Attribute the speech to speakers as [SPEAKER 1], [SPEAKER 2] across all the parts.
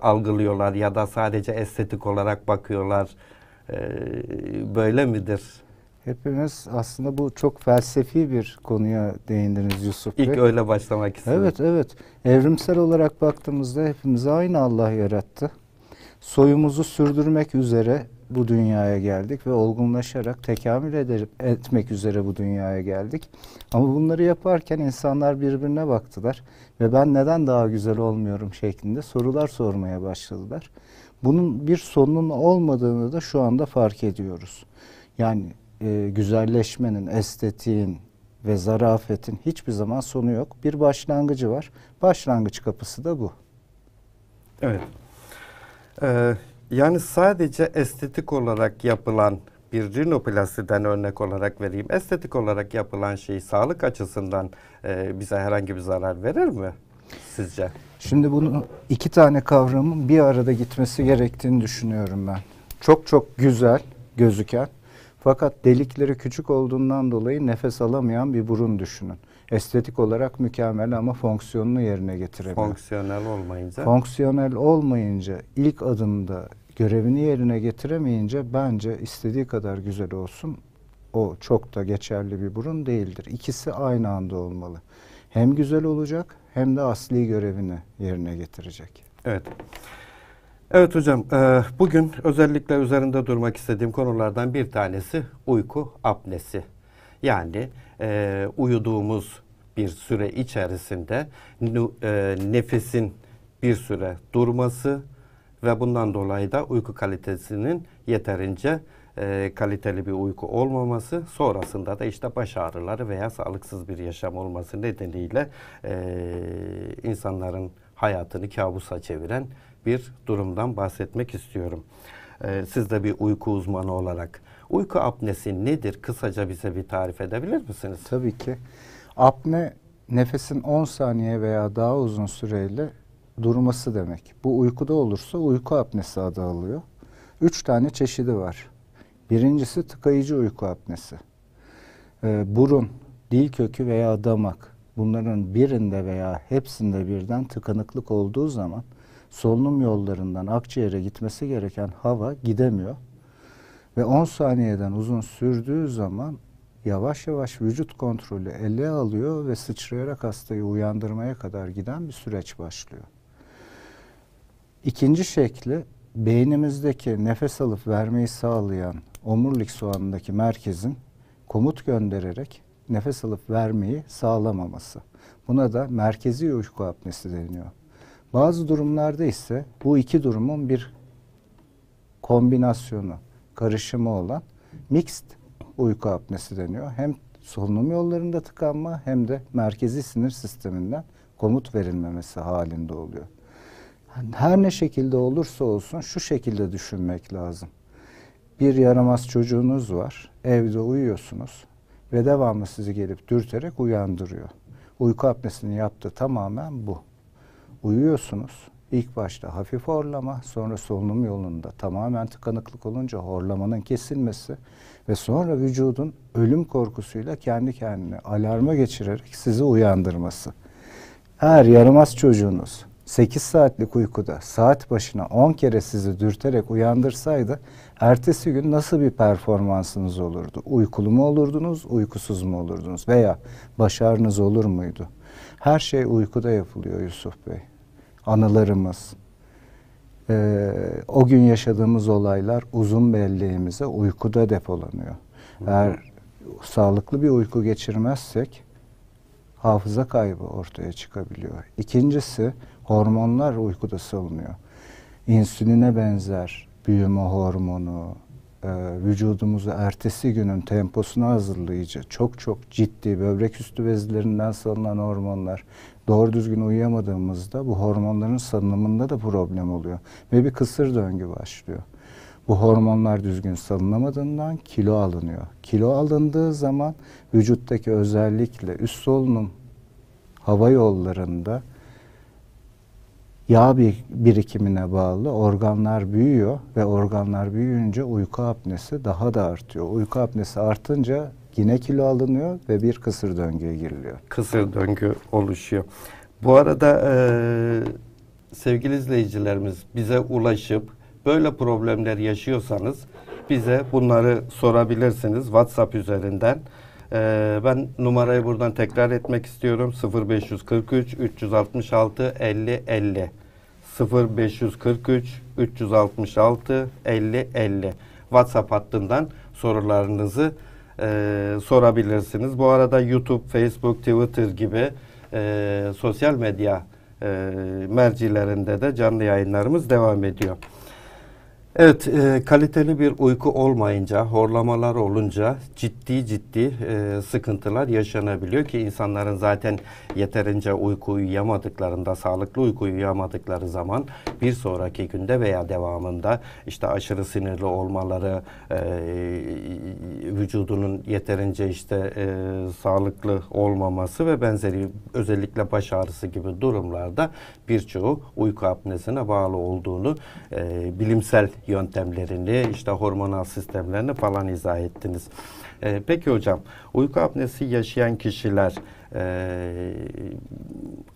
[SPEAKER 1] algılıyorlar ya da sadece estetik olarak bakıyorlar. Böyle midir?
[SPEAKER 2] Hepimiz aslında bu çok felsefi bir konuya değindiniz Yusuf Bey.
[SPEAKER 1] İlk öyle başlamak istedim.
[SPEAKER 2] Evet, evet. Evrimsel olarak baktığımızda hepimizi aynı Allah yarattı. Soyumuzu sürdürmek üzere bu dünyaya geldik ve olgunlaşarak tekamül etmek üzere bu dünyaya geldik. Ama bunları yaparken insanlar birbirine baktılar ve ben neden daha güzel olmuyorum şeklinde sorular sormaya başladılar. Bunun bir sonunun olmadığını da şu anda fark ediyoruz. Yani güzelleşmenin, estetiğin ve zarafetin hiçbir zaman sonu yok. Bir başlangıcı var. Başlangıç kapısı da bu.
[SPEAKER 1] Evet. Yani sadece estetik olarak yapılan bir rinoplastiden örnek olarak vereyim. Estetik olarak yapılan şey sağlık açısından bize herhangi bir zarar verir mi sizce?
[SPEAKER 2] Şimdi bunu iki tane kavramın bir arada gitmesi gerektiğini düşünüyorum ben. Çok çok güzel gözüken fakat delikleri küçük olduğundan dolayı nefes alamayan bir burun düşünün. Estetik olarak mükemmel ama fonksiyonunu yerine getiremiyor.
[SPEAKER 1] Fonksiyonel olmayınca?
[SPEAKER 2] Fonksiyonel olmayınca, ilk adımda görevini yerine getiremeyince bence istediği kadar güzel olsun, o çok da geçerli bir burun değildir. İkisi aynı anda olmalı. Hem güzel olacak hem de asli görevini yerine getirecek.
[SPEAKER 1] Evet. Evet hocam, bugün özellikle üzerinde durmak istediğim konulardan bir tanesi uyku apnesi. Yani uyuduğumuz bir süre içerisinde nefesin bir süre durması ve bundan dolayı da uyku kalitesinin yeterince kaliteli bir uyku olmaması, sonrasında da işte baş ağrıları veya sağlıksız bir yaşam olması nedeniyle insanların hayatını kabusa çeviren bir durumdan bahsetmek istiyorum. Siz de bir uyku uzmanı olarak uyku apnesi nedir? Kısaca bize bir tarif edebilir misiniz?
[SPEAKER 2] Tabii ki. Apne, nefesin 10 saniye veya daha uzun süreyle durması demek. Bu uykuda olursa uyku apnesi adı alıyor. 3 tane çeşidi var. Birincisi tıkayıcı uyku apnesi. Burun, dil kökü veya damak, bunların birinde veya hepsinde birden tıkanıklık olduğu zaman solunum yollarından akciğere gitmesi gereken hava gidemiyor. Ve 10 saniyeden uzun sürdüğü zaman yavaş yavaş vücut kontrolü ele alıyor ve sıçrayarak hastayı uyandırmaya kadar giden bir süreç başlıyor. İkinci şekli, beynimizdeki nefes alıp vermeyi sağlayan omurilik soğanındaki merkezin komut göndererek nefes alıp vermeyi sağlamaması. Buna da merkezi uyku apnesi deniyor. Bazı durumlarda ise bu iki durumun bir kombinasyonu, karışımı olan mixed uyku apnesi deniyor. Hem solunum yollarında tıkanma hem de merkezi sinir sisteminden komut verilmemesi halinde oluyor. Her ne şekilde olursa olsun şu şekilde düşünmek lazım. Bir yaramaz çocuğunuz var, evde uyuyorsunuz ve devamlı sizi gelip dürterek uyandırıyor. Uyku apnesinin yaptığı tamamen bu. Uyuyorsunuz, ilk başta hafif horlama, sonra solunum yolunda tamamen tıkanıklık olunca horlamanın kesilmesi ve sonra vücudun ölüm korkusuyla kendi kendine alarma geçirerek sizi uyandırması. Eğer yaramaz çocuğunuz 8 saatlik uykuda saat başına 10 kere sizi dürterek uyandırsaydı ertesi gün nasıl bir performansınız olurdu? Uykulu mu olurdunuz, uykusuz mu olurdunuz? Veya baş ağrınız olur muydu? Her şey uykuda yapılıyor Yusuf Bey. Anılarımız, o gün yaşadığımız olaylar uzun belleğimize uykuda depolanıyor. Eğer sağlıklı bir uyku geçirmezsek hafıza kaybı ortaya çıkabiliyor. İkincisi, hormonlar uykuda salınıyor. İnsüline benzer büyüme hormonu, vücudumuzu ertesi günün temposuna hazırlayıcı, çok çok ciddi böbrek üstü bezlerinden salınan hormonlar. Doğru düzgün uyuyamadığımızda bu hormonların salınımında da problem oluyor. Ve bir kısır döngü başlıyor. Bu hormonlar düzgün salınamadığından kilo alınıyor. Kilo alındığı zaman vücuttaki özellikle üst solunum hava yollarında yağ birikimine bağlı organlar büyüyor ve organlar büyüyünce uyku apnesi daha da artıyor. Uyku apnesi artınca yine kilo alınıyor ve bir kısır döngüye giriliyor.
[SPEAKER 1] Kısır döngü oluşuyor. Bu arada sevgili izleyicilerimiz bize ulaşıp böyle problemler yaşıyorsanız bize bunları sorabilirsiniz WhatsApp üzerinden. Ben numarayı buradan tekrar etmek istiyorum. 0543 366 50 50 0543 366 50 50 WhatsApp hattından sorularınızı sorabilirsiniz. Bu arada YouTube, Facebook, Twitter gibi sosyal medya mercilerinde de canlı yayınlarımız devam ediyor. Evet, kaliteli bir uyku olmayınca, horlamalar olunca ciddi sıkıntılar yaşanabiliyor ki insanların zaten yeterince uyku uyuyamadıklarında, sağlıklı uyku uyuyamadıkları zaman bir sonraki günde veya devamında işte aşırı sinirli olmaları, vücudunun yeterince sağlıklı olmaması ve benzeri özellikle baş ağrısı gibi durumlarda birçoğu uyku apnesine bağlı olduğunu bilimsel yöntemlerini, işte hormonal sistemlerini falan izah ettiniz. Peki hocam, uyku apnesi yaşayan kişiler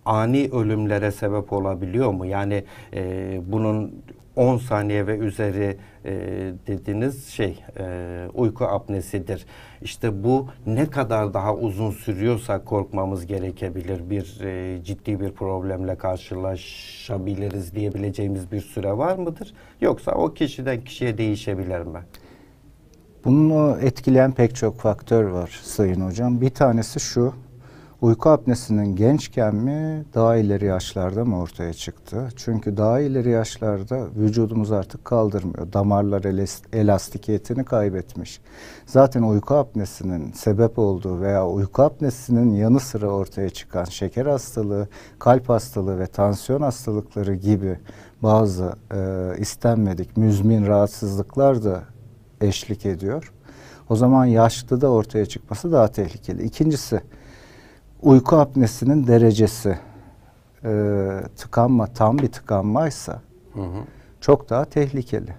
[SPEAKER 1] ani ölümlere sebep olabiliyor mu? Yani bunun 10 saniye ve üzeri dediğiniz uyku apnesidir. İşte bu ne kadar daha uzun sürüyorsa korkmamız gerekebilir. Ciddi bir problemle karşılaşabiliriz diyebileceğimiz bir süre var mıdır? Yoksa o kişiden kişiye değişebilir mi?
[SPEAKER 2] Bunu etkileyen pek çok faktör var Sayın Hocam. Bir tanesi şu: uyku apnesinin gençken mi, daha ileri yaşlarda mı ortaya çıktı? Çünkü daha ileri yaşlarda vücudumuz artık kaldırmıyor. Damarlar elastikiyetini kaybetmiş. Zaten uyku apnesinin sebep olduğu veya uyku apnesinin yanı sıra ortaya çıkan şeker hastalığı, kalp hastalığı ve tansiyon hastalıkları gibi bazı istenmedik müzmin rahatsızlıklar da eşlik ediyor. O zaman yaşlıda ortaya çıkması daha tehlikeli. İkincisi, uyku apnesinin derecesi tıkanma, tam bir tıkanmaysa çok daha tehlikeli.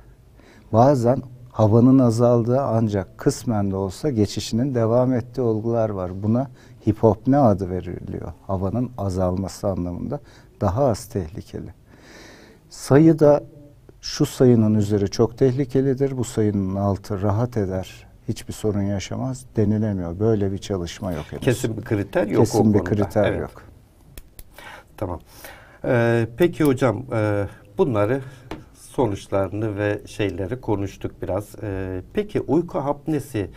[SPEAKER 2] Bazen havanın azaldığı ancak kısmen de olsa geçişinin devam ettiği olgular var. Buna hipopne adı veriliyor. Havanın azalması anlamında daha az tehlikeli. Sayıda şu sayının üzeri çok tehlikelidir, bu sayının altı rahat eder, hiçbir sorun yaşamaz denilemiyor. Böyle bir çalışma yok henüz.
[SPEAKER 1] Kesin bir kriter yok.
[SPEAKER 2] Kesin bir kriter
[SPEAKER 1] evet.
[SPEAKER 2] yok.
[SPEAKER 1] Tamam. Peki hocam, bunları sonuçlarını ve şeyleri konuştuk biraz. Peki uyku apnesi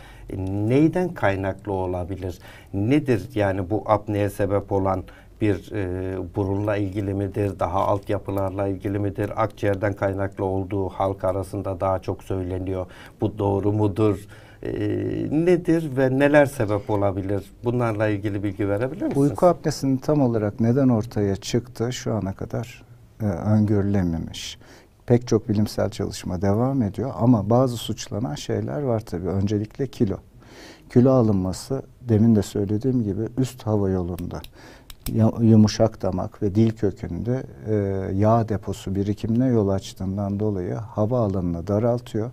[SPEAKER 1] neyden kaynaklı olabilir? Nedir yani bu apneye sebep olan bir burunla ilgili midir? Daha altyapılarla ilgili midir? Akciğerden kaynaklı olduğu halk arasında daha çok söyleniyor. Bu doğru mudur? Nedir ve neler sebep olabilir? Bunlarla ilgili bilgi verebilir misiniz?
[SPEAKER 2] Uyku apnesinin tam olarak neden ortaya çıktığı şu ana kadar öngörülememiş. Pek çok bilimsel çalışma devam ediyor ama bazı suçlanan şeyler var tabii. Öncelikle kilo. Kilo alınması, demin de söylediğim gibi, üst hava yolunda, yumuşak damak ve dil kökünde yağ deposu birikimine yol açtığından dolayı hava alanını daraltıyor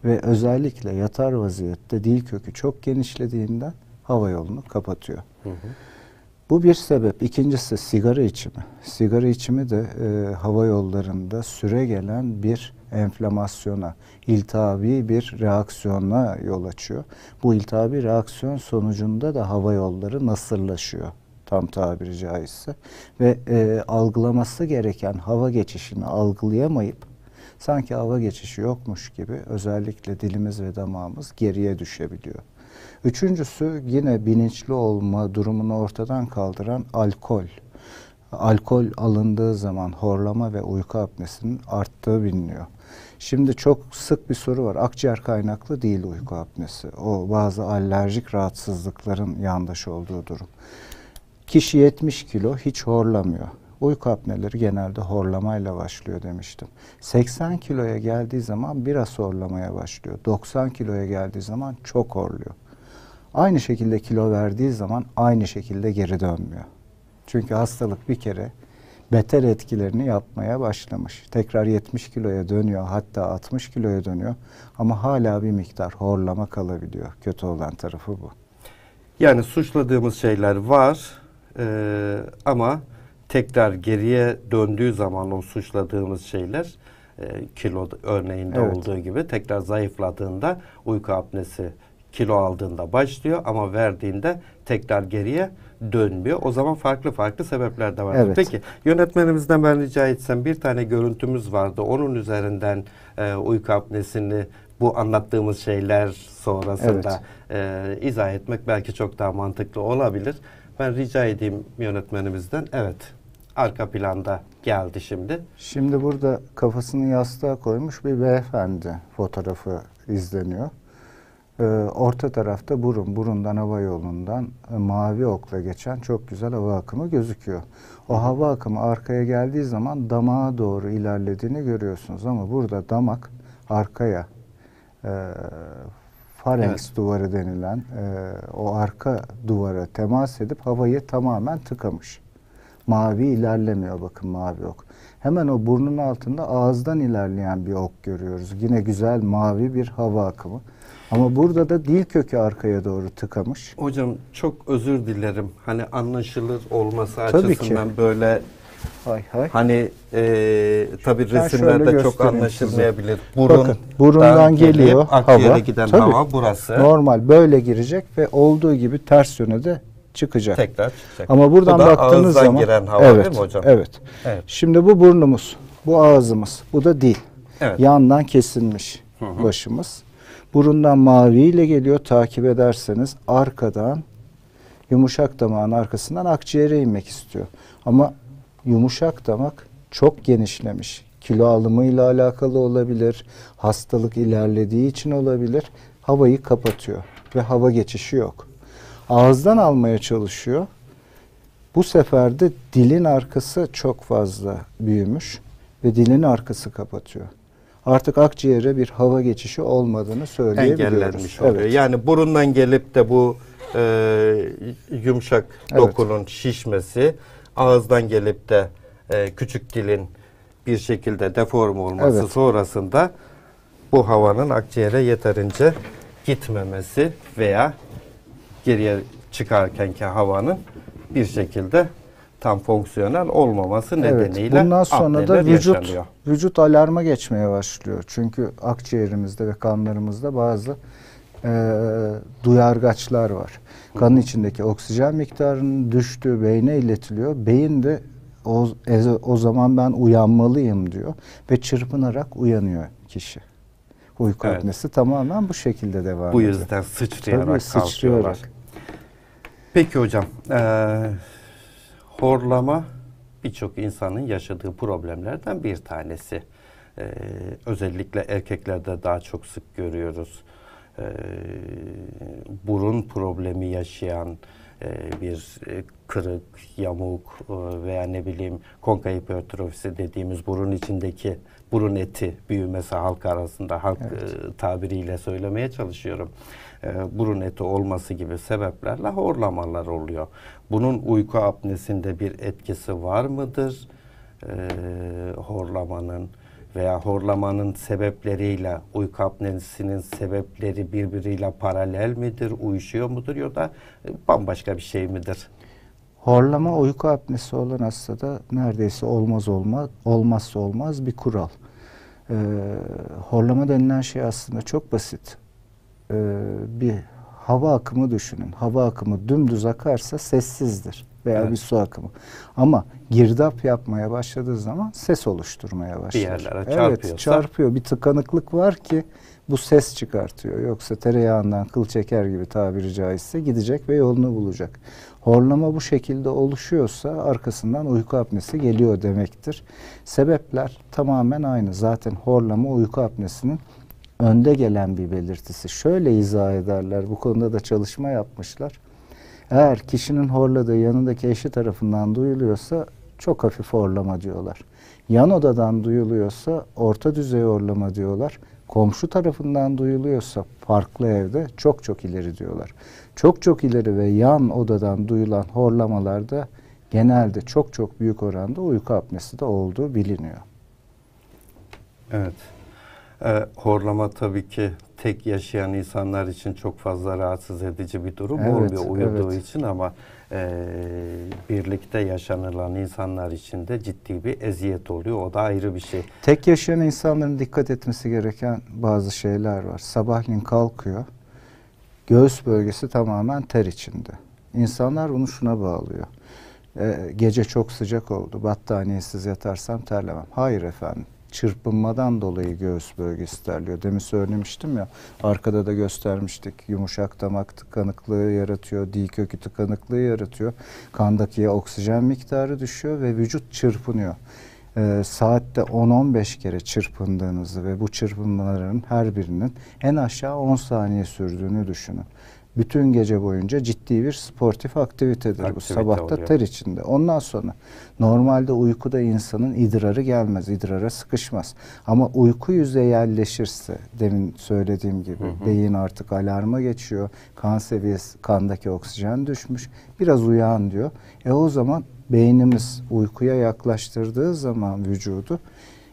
[SPEAKER 2] ve özellikle yatar vaziyette dil kökü çok genişlediğinden hava yolunu kapatıyor. Bu bir sebep. İkincisi sigara içimi. Sigara içimi de hava yollarında süregelen bir enflamasyona, iltihabi bir reaksiyona yol açıyor. Bu iltihabi reaksiyon sonucunda da hava yolları nasırlaşıyor, tam tabiri caizse. Ve algılaması gereken hava geçişini algılayamayıp sanki hava geçişi yokmuş gibi özellikle dilimiz ve damağımız geriye düşebiliyor. Üçüncüsü, yine bilinçli olma durumunu ortadan kaldıran alkol. Alkol alındığı zaman horlama ve uyku apnesinin arttığı biliniyor. Şimdi çok sık bir soru var. Akciğer kaynaklı değil uyku apnesi. O bazı alerjik rahatsızlıkların yandaşı olduğu durum. Kişi 70 kilo hiç horlamıyor. Uyku apneleri genelde horlamayla başlıyor demiştim. 80 kiloya geldiği zaman biraz horlamaya başlıyor. 90 kiloya geldiği zaman çok horluyor. Aynı şekilde kilo verdiği zaman aynı şekilde geri dönmüyor. Çünkü hastalık bir kere beter etkilerini yapmaya başlamış. Tekrar 70 kiloya dönüyor, hatta 60 kiloya dönüyor ama hala bir miktar horlama kalabiliyor. Kötü olan tarafı bu.
[SPEAKER 1] Yani suçladığımız şeyler var ama tekrar geriye döndüğü zaman o suçladığımız şeyler kilo örneğinde
[SPEAKER 2] Evet.
[SPEAKER 1] olduğu gibi tekrar zayıfladığında uyku apnesi kilo aldığında başlıyor ama verdiğinde tekrar geriye dönmüyor. O zaman farklı farklı sebepler de var.
[SPEAKER 2] Evet.
[SPEAKER 1] Peki yönetmenimizden ben rica etsem, bir tane görüntümüz vardı. Onun üzerinden uyku apnesini bu anlattığımız şeyler sonrasında izah etmek belki çok daha mantıklı olabilir. Ben rica edeyim yönetmenimizden. Evet. Arka planda geldi şimdi.
[SPEAKER 2] Şimdi burada kafasını yastığa koymuş bir beyefendi fotoğrafı izleniyor. Orta tarafta burun, burundan hava yolundan mavi okla geçen çok güzel hava akımı gözüküyor. O hava akımı arkaya geldiği zaman damağa doğru ilerlediğini görüyorsunuz ama burada damak arkaya farenks duvarı denilen o arka duvara temas edip havayı tamamen tıkamış. Mavi ilerlemiyor, bakın mavi ok. Hemen o burnun altında ağızdan ilerleyen bir ok görüyoruz. Yine güzel mavi bir hava akımı. Ama burada da dil kökü arkaya doğru tıkamış.
[SPEAKER 1] Hocam çok özür dilerim. Hani anlaşılır olması
[SPEAKER 2] Tabii
[SPEAKER 1] açısından
[SPEAKER 2] ki.
[SPEAKER 1] böyle
[SPEAKER 2] Hay.
[SPEAKER 1] hani tabii
[SPEAKER 2] Ben
[SPEAKER 1] resimlerde
[SPEAKER 2] şöyle
[SPEAKER 1] çok
[SPEAKER 2] göstereyim
[SPEAKER 1] anlaşılmayabilir.
[SPEAKER 2] Bakın, burundan geliyor
[SPEAKER 1] akciğere
[SPEAKER 2] hava.
[SPEAKER 1] giden
[SPEAKER 2] Tabii.
[SPEAKER 1] hava burası.
[SPEAKER 2] Normal böyle girecek ve olduğu gibi ters yöne de çıkacak.
[SPEAKER 1] Tekrar çıkacak.
[SPEAKER 2] Ama buradan
[SPEAKER 1] Bu da
[SPEAKER 2] baktığınız
[SPEAKER 1] ağızdan
[SPEAKER 2] zaman
[SPEAKER 1] giren hava
[SPEAKER 2] evet,
[SPEAKER 1] değil mi hocam?
[SPEAKER 2] Evet.
[SPEAKER 1] Evet.
[SPEAKER 2] Şimdi bu burnumuz, bu ağzımız, bu da dil.
[SPEAKER 1] Evet.
[SPEAKER 2] Yandan kesilmiş başımız. Burundan mavi ile geliyor, takip ederseniz arkadan yumuşak damağın arkasından akciğere inmek istiyor. Ama yumuşak damak çok genişlemiş. Kilo alımıyla alakalı olabilir, hastalık ilerlediği için olabilir. Havayı kapatıyor ve hava geçişi yok. Ağızdan almaya çalışıyor. Bu sefer de dilin arkası çok fazla büyümüş ve dilin arkası kapatıyor. Artık akciğere bir hava geçişi olmadığını söyleyebiliyoruz.
[SPEAKER 1] Engellenmiş oluyor.
[SPEAKER 2] Evet.
[SPEAKER 1] Yani burundan gelip de bu yumuşak dokunun şişmesi, ağızdan gelip de küçük dilin bir şekilde deforme olması
[SPEAKER 2] Evet.
[SPEAKER 1] sonrasında bu havanın akciğere yeterince gitmemesi veya geriye çıkarkenki havanın bir şekilde tam fonksiyonel olmaması nedeniyle
[SPEAKER 2] Bundan sonra da
[SPEAKER 1] apneler yaşanıyor.
[SPEAKER 2] vücut alarma geçmeye başlıyor. Çünkü akciğerimizde ve kanlarımızda bazı duyargaçlar var. Kanın içindeki oksijen miktarının düştüğü beyne iletiliyor. Beyin de o zaman ben uyanmalıyım diyor ve çırpınarak uyanıyor kişi. Uyku apnesi tamamen bu şekilde devam
[SPEAKER 1] Bu
[SPEAKER 2] ediyor.
[SPEAKER 1] yüzden sıçrayarak
[SPEAKER 2] Tabii,
[SPEAKER 1] kalkıyorlar.
[SPEAKER 2] sıçrayarak.
[SPEAKER 1] Peki hocam, horlama birçok insanın yaşadığı problemlerden bir tanesi. Özellikle erkeklerde daha çok sık görüyoruz. Burun problemi yaşayan bir kırık, yamuk veya ne bileyim konka hipertrofisi dediğimiz burun içindeki burun eti büyümesi halk arasında, halk tabiriyle söylemeye çalışıyorum. Burun eti olması gibi sebeplerle horlamalar oluyor. Bunun uyku apnesinde bir etkisi var mıdır? Horlamanın veya horlamanın sebepleriyle uyku apnesinin sebepleri birbiriyle paralel midir, uyuşuyor mudur ya da bambaşka bir şey midir?
[SPEAKER 2] Horlama uyku apnesi olan hastada neredeyse olmazsa olmaz bir kural. Horlama denilen şey aslında çok basit. Bir hava akımı düşünün. Hava akımı dümdüz akarsa sessizdir veya bir su akımı. Ama girdap yapmaya başladığı zaman ses oluşturmaya başlar.
[SPEAKER 1] Bir yerlere çarpıyorsa.
[SPEAKER 2] Evet, çarpıyor. Bir tıkanıklık var ki bu ses çıkartıyor. Yoksa tereyağından kıl çeker gibi tabiri caizse gidecek ve yolunu bulacak. Horlama bu şekilde oluşuyorsa arkasından uyku apnesi geliyor demektir. Sebepler tamamen aynı. Zaten horlama uyku apnesinin önde gelen bir belirtisi. Şöyle izah ederler. Bu konuda da çalışma yapmışlar. Eğer kişinin horladığı yanındaki eşi tarafından duyuluyorsa çok hafif horlama diyorlar. Yan odadan duyuluyorsa orta düzey horlama diyorlar. Komşu tarafından duyuluyorsa farklı evde çok çok ileri diyorlar. Çok çok ileri ve yan odadan duyulan horlamalarda genelde çok çok büyük oranda uyku apnesi de olduğu biliniyor.
[SPEAKER 1] Evet. Horlama tabii ki tek yaşayan insanlar için çok fazla rahatsız edici bir durum
[SPEAKER 2] Evet,
[SPEAKER 1] olmuyor uyuduğu
[SPEAKER 2] evet.
[SPEAKER 1] için, ama birlikte yaşanılan insanlar için de ciddi bir eziyet oluyor. O da ayrı bir şey.
[SPEAKER 2] Tek yaşayan insanların dikkat etmesi gereken bazı şeyler var. Sabahleyin kalkıyor, göğüs bölgesi tamamen ter içinde. İnsanlar bunu şuna bağlıyor. Gece çok sıcak oldu, battaniyesiz yatarsam terlemem. Hayır efendim. Çırpınmadan dolayı göğüs bölgesi terliyor. Demin söylemiştim ya, arkada da göstermiştik. Yumuşak damak tıkanıklığı yaratıyor, dil kökü tıkanıklığı yaratıyor. Kandaki oksijen miktarı düşüyor ve vücut çırpınıyor. Saatte 10-15 kere çırpındığınızı ve bu çırpınmaların her birinin en aşağı 10 saniye sürdüğünü düşünün. Bütün gece boyunca ciddi bir sportif aktivitedir bu. Sabahta
[SPEAKER 1] oluyor.
[SPEAKER 2] ter içinde. Ondan sonra normalde uykuda insanın idrarı gelmez, idrara sıkışmaz. Ama uyku yüzeyelleşirse, demin söylediğim gibi beyin artık alarma geçiyor. Kan seviyesi, kandaki oksijen düşmüş. Biraz uyan diyor. O zaman beynimiz uykuya yaklaştırdığı zaman vücudu,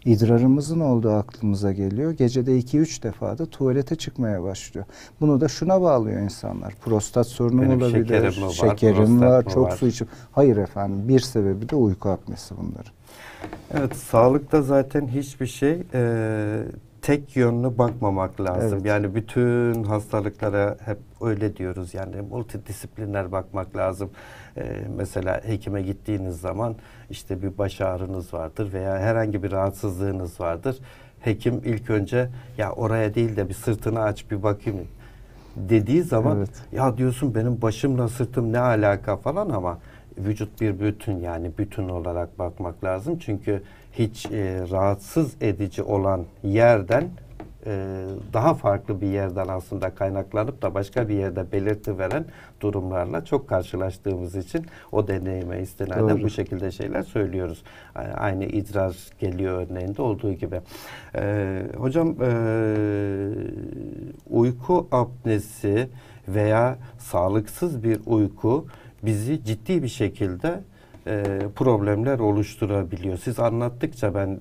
[SPEAKER 2] idrarımızın olduğu aklımıza geliyor. Gecede 2-3 defa da tuvalete çıkmaya başlıyor. Bunu da şuna bağlıyor insanlar. Prostat sorunu
[SPEAKER 1] Benim
[SPEAKER 2] olabilir, şekerim var, çok su içip. Hayır efendim, bir sebebi de uyku apnesi bunların.
[SPEAKER 1] Evet, sağlıkta zaten hiçbir şey tek yönlü bakmamak lazım.
[SPEAKER 2] Evet.
[SPEAKER 1] Yani bütün hastalıklara hep öyle diyoruz. Yani multidisipliner bakmak lazım. Mesela hekime gittiğiniz zaman işte bir baş ağrınız vardır veya herhangi bir rahatsızlığınız vardır. Hekim ilk önce ya oraya değil de bir sırtını aç bir bakayım dediği zaman
[SPEAKER 2] Evet.
[SPEAKER 1] ya diyorsun benim başımla sırtım ne alaka falan, ama vücut bir bütün, yani bütün olarak bakmak lazım. Çünkü hiç rahatsız edici olan yerden daha farklı bir yerden aslında kaynaklanıp da başka bir yerde belirti veren durumlarla çok karşılaştığımız için o deneyime istinaden
[SPEAKER 2] Doğru.
[SPEAKER 1] bu şekilde şeyler söylüyoruz. Aynı idrar geliyor örneğinde olduğu gibi. Hocam, uyku apnesi veya sağlıksız bir uyku bizi ciddi bir şekilde problemler oluşturabiliyor. Siz anlattıkça ben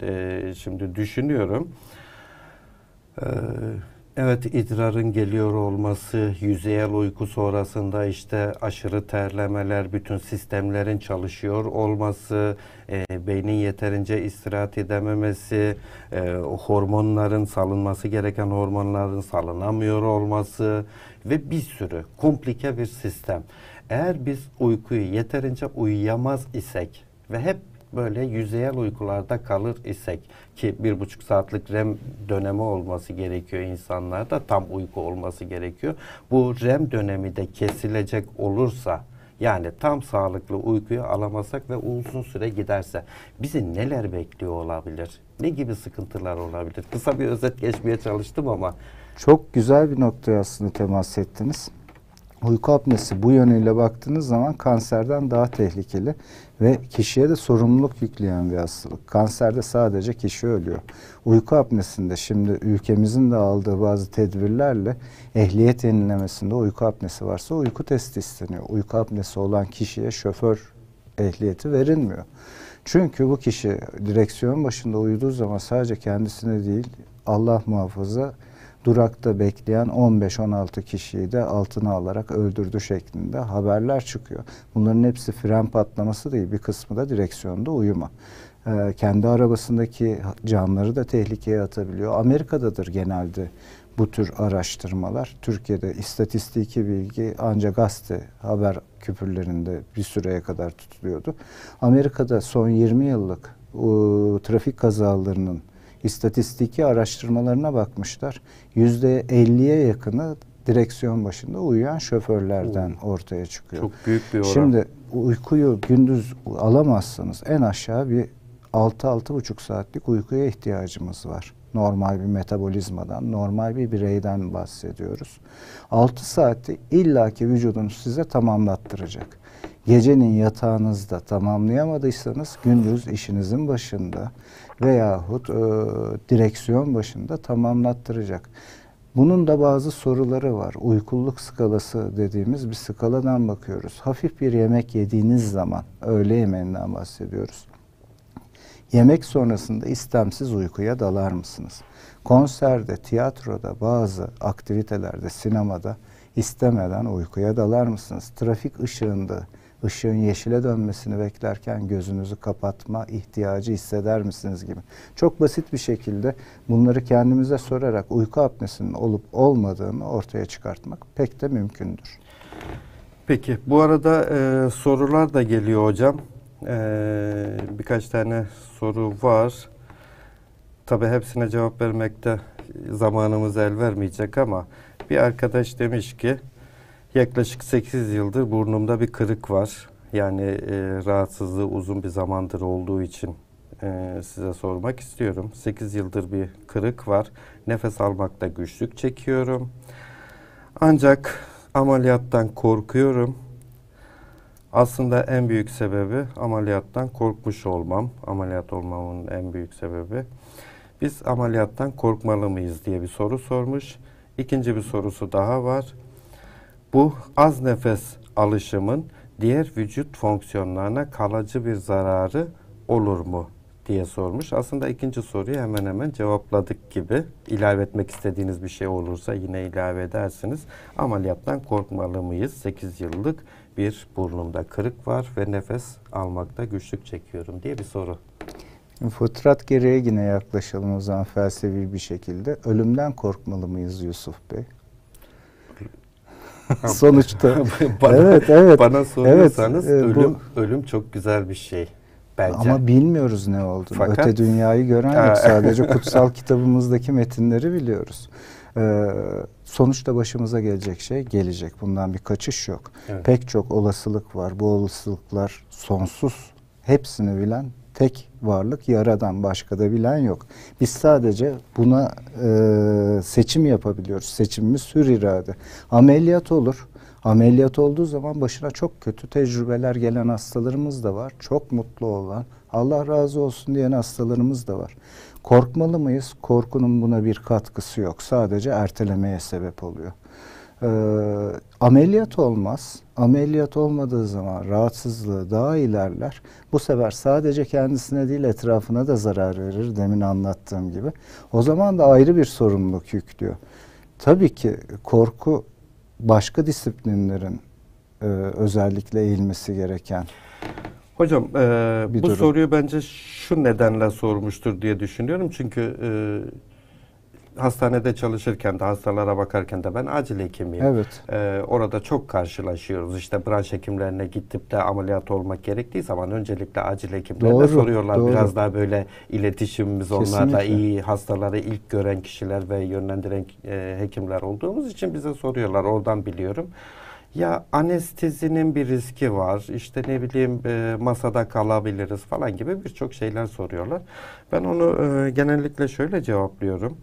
[SPEAKER 1] şimdi düşünüyorum. Evet, idrarın geliyor olması, yüzeyel uyku sonrasında işte aşırı terlemeler, bütün sistemlerin çalışıyor olması, beynin yeterince istirahat edememesi, hormonların salınması gereken hormonların salınamıyor olması ve bir sürü komplike bir sistem. Eğer biz uykuyu yeterince uyuyamaz isek ve hep böyle yüzeyel uykularda kalır isek, ki 1,5 saatlik REM dönemi olması gerekiyor insanlarda, tam uyku olması gerekiyor. Bu REM dönemi de kesilecek olursa, yani tam sağlıklı uykuyu alamazsak ve uzun süre giderse bizi neler bekliyor olabilir? Ne gibi sıkıntılar olabilir? Kısa bir özet geçmeye çalıştım ama.
[SPEAKER 2] Çok güzel bir noktaya aslında temas ettiniz. Uyku apnesi bu yönüyle baktığınız zaman kanserden daha tehlikeli ve kişiye de sorumluluk yükleyen bir hastalık. Kanserde sadece kişi ölüyor. Uyku apnesinde şimdi ülkemizin de aldığı bazı tedbirlerle ehliyet yenilemesinde uyku apnesi varsa uyku testi isteniyor. Uyku apnesi olan kişiye şoför ehliyeti verilmiyor. Çünkü bu kişi direksiyon başında uyuduğu zaman sadece kendisine değil, Allah muhafaza, durakta bekleyen 15-16 kişiyi de altına alarak öldürdü şeklinde haberler çıkıyor. Bunların hepsi fren patlaması değil, bir kısmı da direksiyonda uyuma. Kendi arabasındaki canları da tehlikeye atabiliyor. Amerika'dadır genelde bu tür araştırmalar. Türkiye'de istatistiki bilgi ancak gazete haber küpürlerinde bir süreye kadar tutuluyordu. Amerika'da son 20 yıllık trafik kazalarının istatistiki araştırmalarına bakmışlar. %50'ye yakını direksiyon başında uyuyan şoförlerden ortaya çıkıyor.
[SPEAKER 1] Çok büyük bir oran.
[SPEAKER 2] Şimdi uykuyu gündüz alamazsanız en aşağı bir 6-6,5 saatlik uykuya ihtiyacımız var. Normal bir metabolizmadan, normal bir bireyden bahsediyoruz. 6 saati illaki vücudunuz size tamamlattıracak. Gecenin yatağınızda tamamlayamadıysanız gündüz işinizin başında veyahut direksiyon başında tamamlattıracak. Bunun da bazı soruları var. Uykuluk skalası dediğimiz bir skaladan bakıyoruz. Hafif bir yemek yediğiniz zaman, öğle yemeğinden bahsediyoruz. Yemek sonrasında istemsiz uykuya dalar mısınız? Konserde, tiyatroda, bazı aktivitelerde, sinemada istemeden uykuya dalar mısınız? Trafik ışığında ışığın yeşile dönmesini beklerken gözünüzü kapatma ihtiyacı hisseder misiniz gibi. Çok basit bir şekilde bunları kendimize sorarak uyku apnesinin olup olmadığını ortaya çıkartmak pek de mümkündür.
[SPEAKER 1] Peki bu arada sorular da geliyor hocam. Birkaç tane soru var. Tabii hepsine cevap vermekte zamanımız el vermeyecek ama bir arkadaş demiş ki yaklaşık 8 yıldır burnumda bir kırık var. Yani rahatsızlığı uzun bir zamandır olduğu için size sormak istiyorum. 8 yıldır bir kırık var. Nefes almakta güçlük çekiyorum. Ancak ameliyattan korkuyorum. Aslında en büyük sebebi ameliyattan korkmuş olmam. Ameliyat olmamın en büyük sebebi. Biz ameliyattan korkmalı mıyız diye bir soru sormuş. İkinci bir sorusu daha var. Bu az nefes alışımın diğer vücut fonksiyonlarına kalıcı bir zararı olur mu diye sormuş. Aslında ikinci soruyu hemen hemen cevapladık gibi. İlave etmek istediğiniz bir şey olursa yine ilave edersiniz. Ameliyattan korkmalı mıyız? 8 yıllık bir burnumda kırık var ve nefes almakta güçlük çekiyorum diye bir soru.
[SPEAKER 2] Fıtrat gereği yine yaklaşalım o zaman felsefi bir şekilde. Ölümden korkmalı mıyız Yusuf Bey? Sonuçta
[SPEAKER 1] bana soruyorsanız ölüm çok güzel bir şey bence.
[SPEAKER 2] Ama bilmiyoruz ne olduğunu.
[SPEAKER 1] Fakat,
[SPEAKER 2] öte dünyayı gören yok. Sadece kutsal kitabımızdaki metinleri biliyoruz. Sonuçta başımıza gelecek şey gelecek. Bundan bir kaçış yok.
[SPEAKER 1] Evet.
[SPEAKER 2] Pek çok olasılık var. Bu olasılıklar sonsuz. Hepsini bilen tek varlık Yaradan, başka da bilen yok. Biz sadece buna seçim yapabiliyoruz. Seçimimiz hür irade. Ameliyat olur. Ameliyat olduğu zaman başına çok kötü tecrübeler gelen hastalarımız da var. Çok mutlu olan, Allah razı olsun diyen hastalarımız da var. Korkmalı mıyız? Korkunun buna bir katkısı yok. Sadece ertelemeye sebep oluyor. Ameliyat olmaz. Ameliyat olmadığı zaman rahatsızlığı daha ilerler. Bu sefer sadece kendisine değil etrafına da zarar verir, demin anlattığım gibi. O zaman da ayrı bir sorumluluk yüklüyor. Tabii ki korku başka disiplinlerin özellikle eğilmesi gereken.
[SPEAKER 1] Hocam bu
[SPEAKER 2] durum.
[SPEAKER 1] soruyu bence şu nedenle sormuştur diye düşünüyorum. Çünkü hastanede çalışırken de hastalara bakarken de ben acil hekimiyim.
[SPEAKER 2] Evet.
[SPEAKER 1] Orada çok karşılaşıyoruz. İşte branş hekimlerine gidip de ameliyat olmak gerektiği zaman öncelikle acil hekimlerine soruyorlar.
[SPEAKER 2] Doğru.
[SPEAKER 1] Biraz daha böyle iletişimimiz onlarla
[SPEAKER 2] Kesinlikle.
[SPEAKER 1] iyi, hastaları ilk gören kişiler ve yönlendiren hekimler olduğumuz için bize soruyorlar. Oradan biliyorum. Ya anestezinin bir riski var, işte ne bileyim masada kalabiliriz falan gibi birçok şeyler soruyorlar. Ben onu genellikle şöyle cevaplıyorum.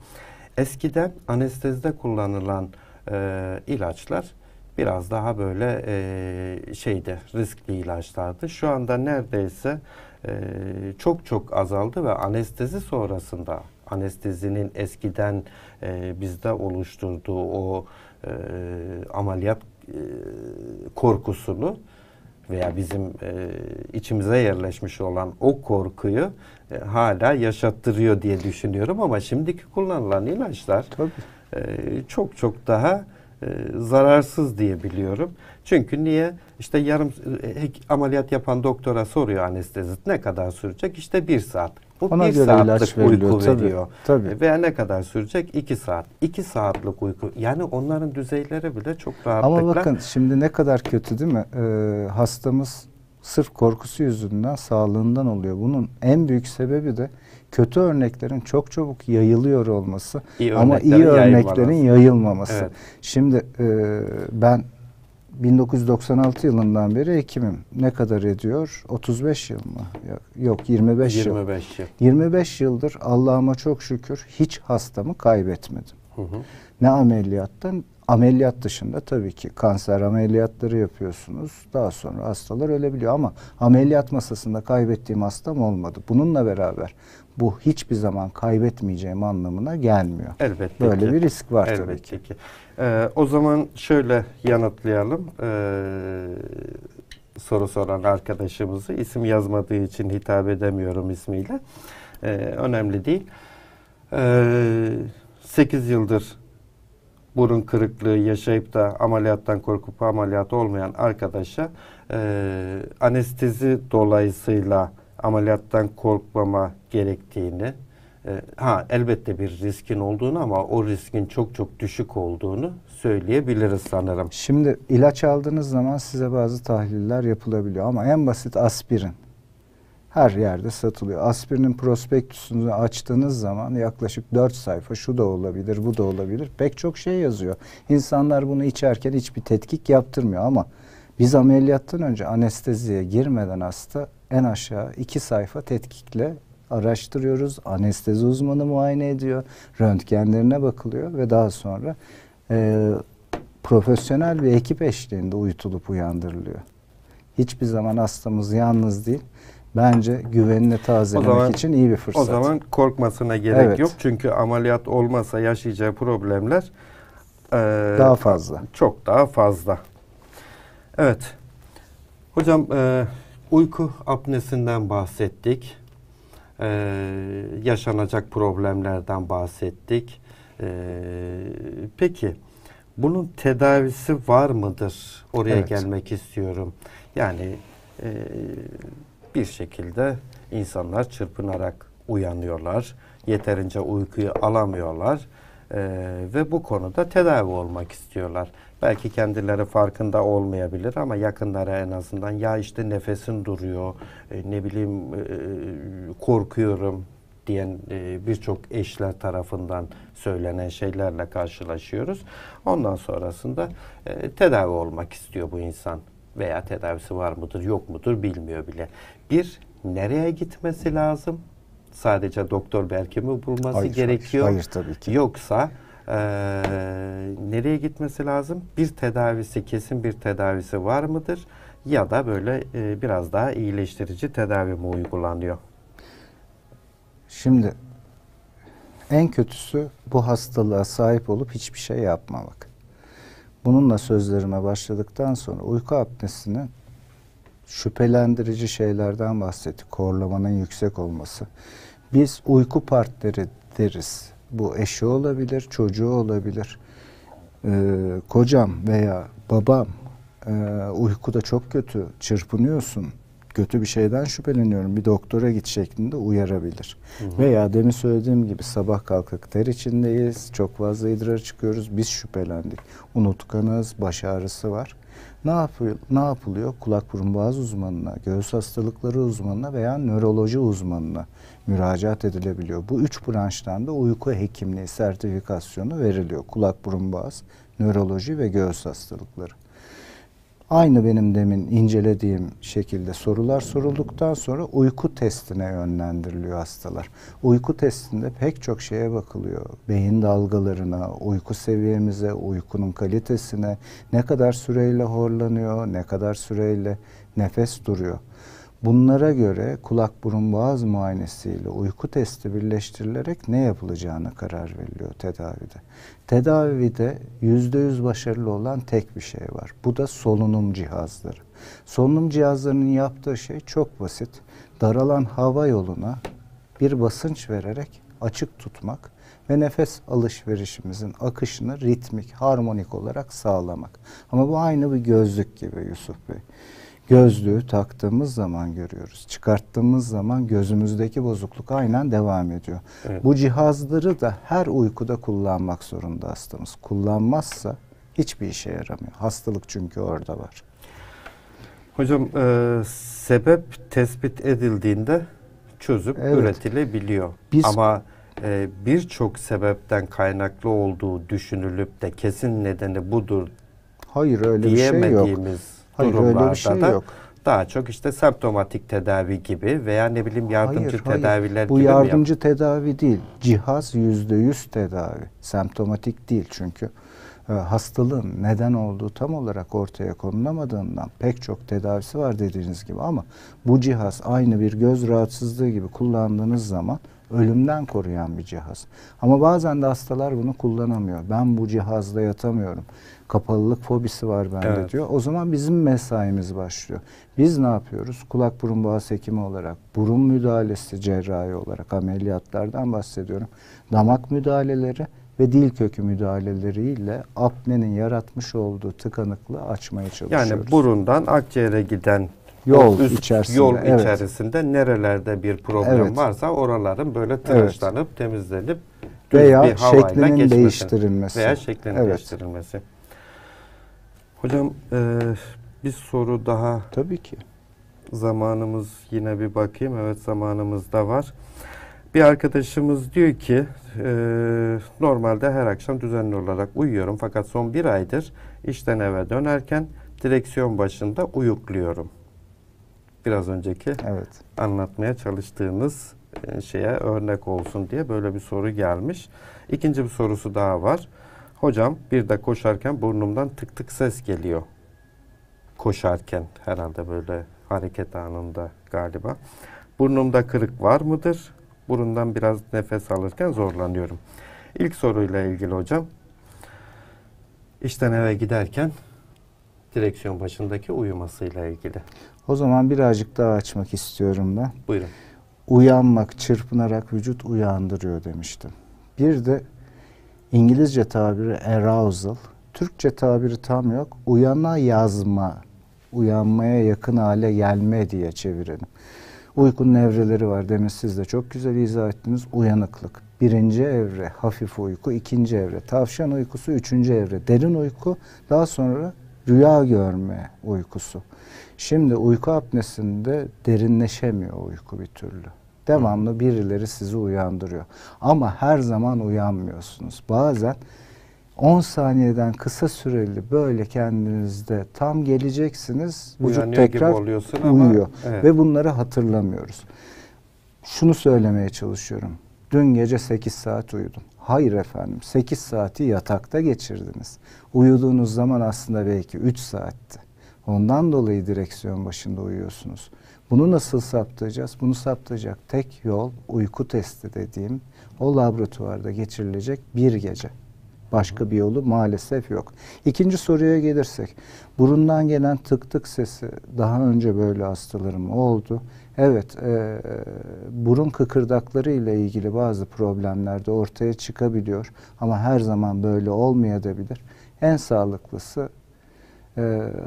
[SPEAKER 1] Eskiden anestezide kullanılan ilaçlar biraz daha böyle riskli ilaçlardı. Şu anda neredeyse çok azaldı ve anestezi sonrasında anestezinin eskiden bizde oluşturduğu o ameliyat korkusunu veya bizim içimize yerleşmiş olan o korkuyu hala yaşattırıyor diye düşünüyorum ama şimdiki kullanılan ilaçlar çok daha zararsız diye biliyorum. Çünkü niye? İşte yarım ameliyat yapan doktora soruyor anestezist ne kadar sürecek? İşte 1 saat. Bu
[SPEAKER 2] Ona
[SPEAKER 1] 1
[SPEAKER 2] göre
[SPEAKER 1] saatlik uyku
[SPEAKER 2] tabii,
[SPEAKER 1] veriyor.
[SPEAKER 2] tabii.
[SPEAKER 1] Veya ne kadar sürecek? 2 saat. 2 saatlik uyku. Yani onların düzeyleri bile çok rahatlıkla.
[SPEAKER 2] Ama bakın şimdi ne kadar kötü değil mi? Hastamız sırf korkusu yüzünden sağlığından oluyor. Bunun en büyük sebebi de kötü örneklerin çok çabuk yayılıyor olması ama iyi örneklerin yayılmaması.
[SPEAKER 1] Evet.
[SPEAKER 2] Şimdi ben 1996 yılından beri hekimim. Ne kadar ediyor? 35 yıl mı? Yok 25 yıl.
[SPEAKER 1] 25 yıl.
[SPEAKER 2] 25 yıldır Allah'ıma çok şükür hiç hastamı kaybetmedim.
[SPEAKER 1] Hı hı.
[SPEAKER 2] Ne ameliyattan, ameliyat dışında tabii ki kanser ameliyatları yapıyorsunuz. Daha sonra hastalar ölebiliyor ama ameliyat masasında kaybettiğim hastam olmadı. Bununla beraber bu hiçbir zaman kaybetmeyeceğim anlamına gelmiyor.
[SPEAKER 1] Elbette
[SPEAKER 2] Böyle
[SPEAKER 1] ki.
[SPEAKER 2] bir risk var
[SPEAKER 1] Elbette
[SPEAKER 2] tabii ki.
[SPEAKER 1] O zaman şöyle yanıtlayalım. soru soran arkadaşımızı. İsim yazmadığı için hitap edemiyorum ismiyle. Önemli değil. 8 yıldır burun kırıklığı yaşayıp da ameliyattan korkup ameliyat olmayan arkadaşa anestezi dolayısıyla ameliyattan korkmama gerektiğini, elbette bir riskin olduğunu ama o riskin çok çok düşük olduğunu söyleyebiliriz sanırım.
[SPEAKER 2] Şimdi ilaç aldığınız zaman size bazı tahliller yapılabiliyor ama en basit aspirin her yerde satılıyor. Aspirinin prospektüsünü açtığınız zaman yaklaşık 4 sayfa şu da olabilir, bu da olabilir. Pek çok şey yazıyor. İnsanlar bunu içerken hiçbir tetkik yaptırmıyor ama biz ameliyattan önce anesteziye girmeden hasta en aşağı 2 sayfa tetkikle araştırıyoruz. Anestezi uzmanı muayene ediyor. Röntgenlerine bakılıyor ve daha sonra profesyonel bir ekip eşliğinde uyutulup uyandırılıyor. Hiçbir zaman hastamız yalnız değil. Bence güvenini tazelemek için iyi bir fırsat.
[SPEAKER 1] O zaman korkmasına gerek yok. Çünkü ameliyat olmasa yaşayacağı problemler
[SPEAKER 2] daha fazla.
[SPEAKER 1] Çok daha fazla. Evet. Hocam uyku apnesinden bahsettik. Yaşanacak problemlerden bahsettik. Peki bunun tedavisi var mıdır? Oraya gelmek istiyorum. Yani bir şekilde insanlar çırpınarak uyanıyorlar. Yeterince uykuyu alamıyorlar. Ve bu konuda tedavi olmak istiyorlar. Belki kendileri farkında olmayabilir ama yakınları en azından ya işte nefesin duruyor, ne bileyim korkuyorum diyen birçok eşler tarafından söylenen şeylerle karşılaşıyoruz. Ondan sonrasında tedavi olmak istiyor bu insan veya tedavisi var mıdır yok mudur bilmiyor bile. Bir, nereye gitmesi lazım? Sadece doktor belki mi bulması gerekiyor?
[SPEAKER 2] Hayır tabii ki.
[SPEAKER 1] Yoksa nereye gitmesi lazım? Bir tedavisi, kesin bir tedavisi var mıdır? Ya da böyle biraz daha iyileştirici tedavi mi uygulanıyor?
[SPEAKER 2] Şimdi en kötüsü bu hastalığa sahip olup hiçbir şey yapmamak. Bununla sözlerime başladıktan sonra uyku apnesinin şüphelendirici şeylerden bahsettik. Horlamanın yüksek olması. Biz uyku partneri deriz. Bu eşi olabilir, çocuğu olabilir. Kocam veya babam uykuda çok kötü, çırpınıyorsun, kötü bir şeyden şüpheleniyorum, bir doktora git şeklinde uyarabilir. Veya demin söylediğim gibi sabah kalkıp ter içindeyiz, çok fazla idrar çıkıyoruz, biz şüphelendik. Unutkanız, baş ağrısı var. Ne yapılıyor? Kulak burun boğaz uzmanına, göğüs hastalıkları uzmanına veya nöroloji uzmanına müracaat edilebiliyor. Bu 3 branştan da uyku hekimliği sertifikasyonu veriliyor. Kulak burun boğaz, nöroloji ve göğüs hastalıkları. Aynı benim demin incelediğim şekilde sorular sorulduktan sonra uyku testine yönlendiriliyor hastalar. Uyku testinde pek çok şeye bakılıyor. Beyin dalgalarına, uyku seviyemize, uykunun kalitesine, ne kadar süreyle horlanıyor, ne kadar süreyle nefes duruyor. Bunlara göre kulak burun boğaz muayenesiyle uyku testi birleştirilerek ne yapılacağına karar veriliyor tedavide. Tedavide %100 başarılı olan tek bir şey var. Bu da solunum cihazları. Solunum cihazlarının yaptığı şey çok basit. Daralan hava yoluna bir basınç vererek açık tutmak ve nefes alışverişimizin akışını ritmik, harmonik olarak sağlamak. Ama bu aynı bir gözlük gibi Yusuf Bey. Gözlüğü taktığımız zaman görüyoruz. Çıkarttığımız zaman gözümüzdeki bozukluk aynen devam ediyor. Evet. Bu cihazları da her uykuda kullanmak zorunda hastamız. Kullanmazsa hiçbir işe yaramıyor. Hastalık çünkü orada var.
[SPEAKER 1] Hocam sebep tespit edildiğinde çözüm üretilebiliyor. Ama birçok sebepten kaynaklı olduğu düşünülüp de kesin nedeni budur
[SPEAKER 2] öyle bir şey yok.
[SPEAKER 1] Durumlarda bir şey yok. Daha çok işte semptomatik tedavi gibi veya ne bileyim yardımcı tedaviler
[SPEAKER 2] gibi.
[SPEAKER 1] Bu
[SPEAKER 2] yardımcı tedavi değil. Cihaz %100 tedavi. Semptomatik değil çünkü hastalığın neden olduğu tam olarak ortaya konulamadığından pek çok tedavisi var dediğiniz gibi ama bu cihaz aynı bir göz rahatsızlığı gibi kullandığınız zaman Ölümden koruyan bir cihaz. Ama bazen de hastalar bunu kullanamıyor. Ben bu cihazda yatamıyorum. Kapalılık fobisi var bende
[SPEAKER 1] Evet.
[SPEAKER 2] diyor. O zaman bizim mesaimiz başlıyor. Biz ne yapıyoruz? Kulak burun boğaz hekimi olarak, burun müdahalesi cerrahi olarak ameliyatlardan bahsediyorum. Damak müdahaleleri ve dil kökü müdahaleleriyle apnenin yaratmış olduğu tıkanıklığı açmaya çalışıyoruz.
[SPEAKER 1] Yani burundan akciğere giden
[SPEAKER 2] Yol
[SPEAKER 1] o üst
[SPEAKER 2] içerisinde,
[SPEAKER 1] yol
[SPEAKER 2] evet.
[SPEAKER 1] içerisinde nerelerde bir problem
[SPEAKER 2] Evet.
[SPEAKER 1] varsa oraların böyle tıraşlanıp temizlenip düz
[SPEAKER 2] Veya
[SPEAKER 1] bir havayla
[SPEAKER 2] şeklinin
[SPEAKER 1] geçmesi.
[SPEAKER 2] değiştirilmesi.
[SPEAKER 1] Veya şeklinin
[SPEAKER 2] Evet.
[SPEAKER 1] değiştirilmesi. Hocam bir soru daha,
[SPEAKER 2] Tabii ki.
[SPEAKER 1] zamanımız yine bir bakayım. Evet, zamanımız da var. Bir arkadaşımız diyor ki normalde her akşam düzenli olarak uyuyorum fakat son bir aydır işten eve dönerken direksiyon başında uyukluyorum. Biraz önceki
[SPEAKER 2] Evet.
[SPEAKER 1] anlatmaya çalıştığınız şeye örnek olsun diye böyle bir soru gelmiş. İkinci bir sorusu daha var. Hocam bir de koşarken burnumdan tık tık ses geliyor. Koşarken herhalde böyle hareket anında galiba. Burnumda kırık var mıdır? Burundan biraz nefes alırken zorlanıyorum. İlk soruyla ilgili hocam. İşten eve giderken direksiyon başındaki uyumasıyla ilgili.
[SPEAKER 2] O zaman birazcık daha açmak istiyorum ben.
[SPEAKER 1] Buyurun.
[SPEAKER 2] Uyanmak, çırpınarak vücut uyandırıyor demiştim. Bir de İngilizce tabiri arousal, Türkçe tabiri tam yok. Uyana yazma, uyanmaya yakın hale gelme diye çevirelim. Uykunun evreleri var. Demin siz de çok güzel izah ettiniz. Uyanıklık. Birinci evre hafif uyku, ikinci evre tavşan uykusu, üçüncü evre derin uyku, daha sonra rüya görme uykusu. Şimdi uyku apnesinde derinleşemiyor uyku bir türlü. Devamlı birileri sizi uyandırıyor. Ama her zaman uyanmıyorsunuz. Bazen 10 saniyeden kısa süreli böyle kendinizde tam geleceksiniz. Vücut
[SPEAKER 1] Uyanıyor gibi
[SPEAKER 2] tekrar
[SPEAKER 1] oluyorsun ama,
[SPEAKER 2] uyuyor.
[SPEAKER 1] evet.
[SPEAKER 2] Ve bunları hatırlamıyoruz. Şunu söylemeye çalışıyorum. Dün gece 8 saat uyudum. Hayır efendim, 8 saati yatakta geçirdiniz. Uyuduğunuz zaman aslında belki 3 saatti. Ondan dolayı direksiyon başında uyuyorsunuz. Bunu nasıl saptayacağız? Bunu saptayacak tek yol uyku testi dediğim o laboratuvarda geçirilecek bir gece. Başka bir yolu maalesef yok. İkinci soruya gelirsek, burundan gelen tık tık sesi daha önce böyle hastalarım oldu. Evet, burun kıkırdakları ile ilgili bazı problemler de ortaya çıkabiliyor. Ama her zaman böyle olmayabilir. En sağlıklısı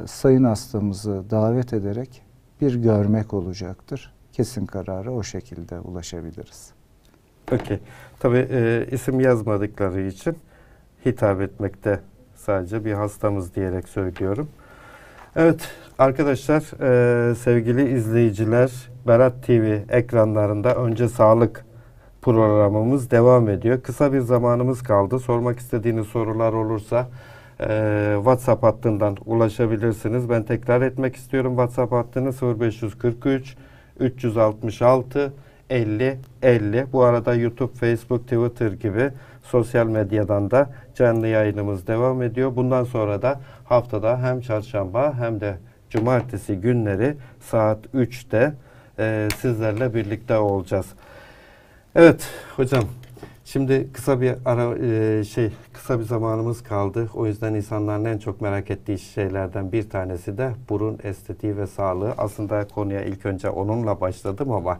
[SPEAKER 2] sayın hastamızı davet ederek bir görmek olacaktır. Kesin karara o şekilde ulaşabiliriz.
[SPEAKER 1] Okey. Tabii isim yazmadıkları için hitap etmekte sadece bir hastamız diyerek söylüyorum. Evet arkadaşlar, sevgili izleyiciler, Berat TV ekranlarında Önce Sağlık programımız devam ediyor. Kısa bir zamanımız kaldı. Sormak istediğiniz sorular olursa WhatsApp hattından ulaşabilirsiniz. Ben tekrar etmek istiyorum. WhatsApp hattını 0543 366 50 50. Bu arada YouTube, Facebook, Twitter gibi sosyal medyadan da canlı yayınımız devam ediyor. Bundan sonra da haftada hem çarşamba hem de cumartesi günleri saat 3'te sizlerle birlikte olacağız. Evet hocam. Şimdi kısa bir kısa bir zamanımız kaldı. O yüzden insanların en çok merak ettiği şeylerden bir tanesi de burun estetiği ve sağlığı. Aslında konuya ilk önce onunla başladım ama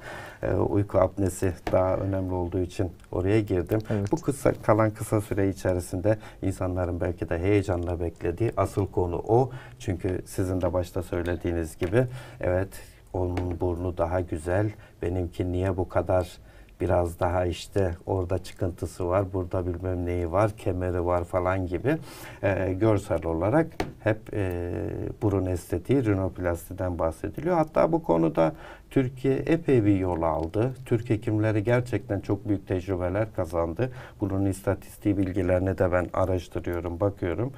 [SPEAKER 1] uyku apnesi daha önemli olduğu için oraya girdim.
[SPEAKER 2] Evet.
[SPEAKER 1] Bu kalan kısa süre içerisinde insanların belki de heyecanla beklediği asıl konu o. Çünkü sizin de başta söylediğiniz gibi, evet, onun burnu daha güzel, benimki niye bu kadar biraz daha işte orada çıkıntısı var, burada bilmem neyi var, kemeri var falan gibi görsel olarak hep burun estetiği, rinoplastiden bahsediliyor. Hatta bu konuda Türkiye epey bir yol aldı. Türk hekimleri gerçekten çok büyük tecrübeler kazandı. Bunun istatistiği bilgilerini de ben araştırıyorum, bakıyorum.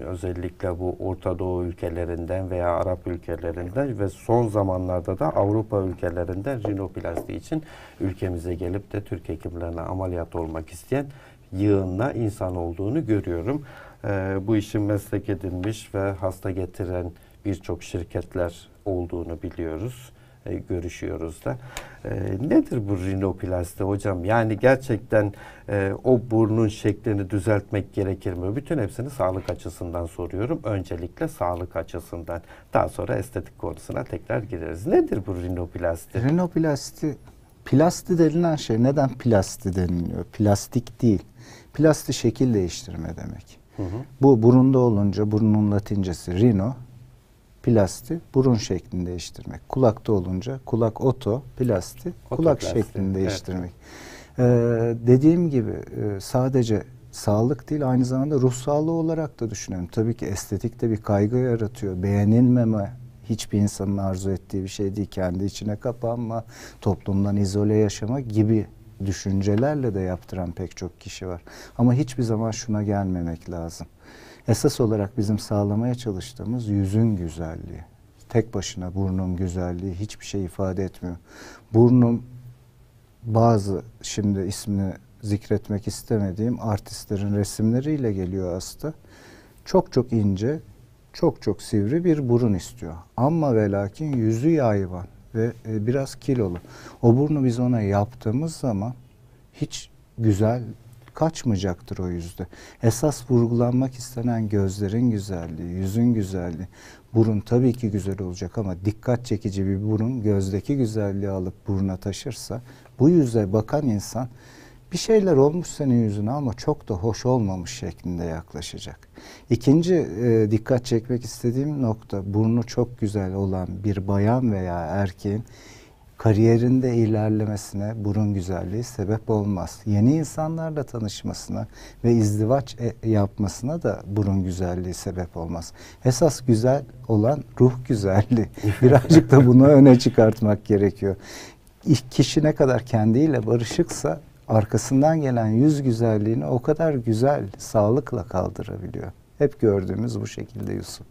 [SPEAKER 1] Özellikle bu Orta Doğu ülkelerinden veya Arap ülkelerinden ve son zamanlarda da Avrupa ülkelerinden rinoplasti için ülkemize gelip de Türk hekimlerine ameliyat olmak isteyen yığınla insan olduğunu görüyorum. Bu işin meslek edinmiş ve hasta getiren birçok şirketler olduğunu biliyoruz. görüşüyoruz da. Nedir bu rinoplasti hocam? Yani gerçekten o burnun şeklini düzeltmek gerekir mi? Bütün hepsini sağlık açısından soruyorum. Öncelikle sağlık açısından. Daha sonra estetik konusuna tekrar gireriz. Nedir bu rinoplasti?
[SPEAKER 2] Rinoplasti, plasti denilen şey neden plasti deniliyor? Plastik değil. Plasti şekil değiştirme demek.
[SPEAKER 1] Hı hı.
[SPEAKER 2] Bu burunda olunca burnun latincesi rhino, plasti burun şeklini değiştirmek. Kulakta olunca kulak oto, plasti kulak
[SPEAKER 1] Otoplasti,
[SPEAKER 2] şeklini değiştirmek. Dediğim gibi sadece sağlık değil, aynı zamanda ruh sağlığı olarak da düşünüyorum. Tabii ki estetikte bir kaygı yaratıyor. Beğenilmeme hiçbir insanın arzu ettiği bir şey değil. Kendi içine kapanma, toplumdan izole yaşama gibi düşüncelerle de yaptıran pek çok kişi var. Ama hiçbir zaman şuna gelmemek lazım. Esas olarak bizim sağlamaya çalıştığımız yüzün güzelliği. Tek başına burnun güzelliği hiçbir şey ifade etmiyor. Burnum bazı, şimdi ismini zikretmek istemediğim artistlerin resimleriyle geliyor hasta. Çok çok ince, çok çok sivri bir burun istiyor. Ama ve lakin yüzü yayvan ve biraz kilolu. O burnu biz ona yaptığımız zaman hiç güzel kaçmayacaktır o yüzde. Esas vurgulanmak istenen gözlerin güzelliği, yüzün güzelliği. Burun tabii ki güzel olacak ama dikkat çekici bir burun gözdeki güzelliği alıp buruna taşırsa bu yüze bakan insan bir şeyler olmuş senin yüzüne ama çok da hoş olmamış şeklinde yaklaşacak. İkinci dikkat çekmek istediğim nokta, burnu çok güzel olan bir bayan veya erkeğin kariyerinde ilerlemesine burun güzelliği sebep olmaz. Yeni insanlarla tanışmasına ve izdivaç yapmasına da burun güzelliği sebep olmaz. Esas güzel olan ruh güzelliği. Birazcık da bunu öne çıkartmak gerekiyor. Kişi ne kadar kendiyle barışıksa arkasından gelen yüz güzelliğini o kadar güzel, sağlıkla kaldırabiliyor. Hep gördüğümüz bu şekilde Yusuf.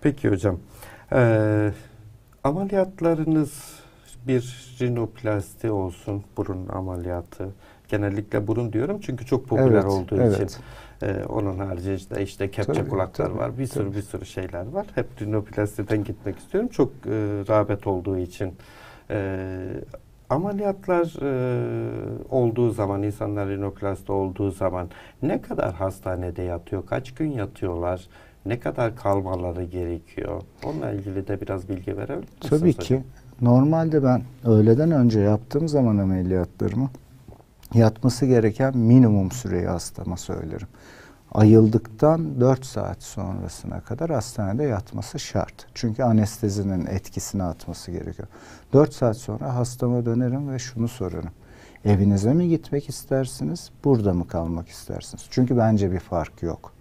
[SPEAKER 1] Peki hocam. Ameliyatlarınız bir rinoplasti olsun, burun ameliyatı. Genellikle burun diyorum çünkü çok popüler
[SPEAKER 2] Evet,
[SPEAKER 1] olduğu
[SPEAKER 2] evet.
[SPEAKER 1] için. Onun haricinde işte kepçe
[SPEAKER 2] Tabii,
[SPEAKER 1] kulaklar
[SPEAKER 2] tabii,
[SPEAKER 1] var. Bir
[SPEAKER 2] tabii.
[SPEAKER 1] sürü şeyler var. Hep rinoplastiden gitmek istiyorum. Çok rağbet olduğu için. Ameliyatlar olduğu zaman, insanlar rinoplasti olduğu zaman ne kadar hastanede yatıyor? Kaç gün yatıyorlar? Ne kadar kalmaları gerekiyor? Onunla ilgili de biraz bilgi verebilir misiniz
[SPEAKER 2] Tabii
[SPEAKER 1] hocam?
[SPEAKER 2] ki. Normalde ben öğleden önce yaptığım zaman ameliyatlarımı yatması gereken minimum süreyi hastama söylerim. Ayıldıktan 4 saat sonrasına kadar hastanede yatması şart. Çünkü anestezinin etkisini atması gerekiyor. 4 saat sonra hastama dönerim ve şunu sorarım. Evinize mi gitmek istersiniz, burada mı kalmak istersiniz? Çünkü bence bir fark yok.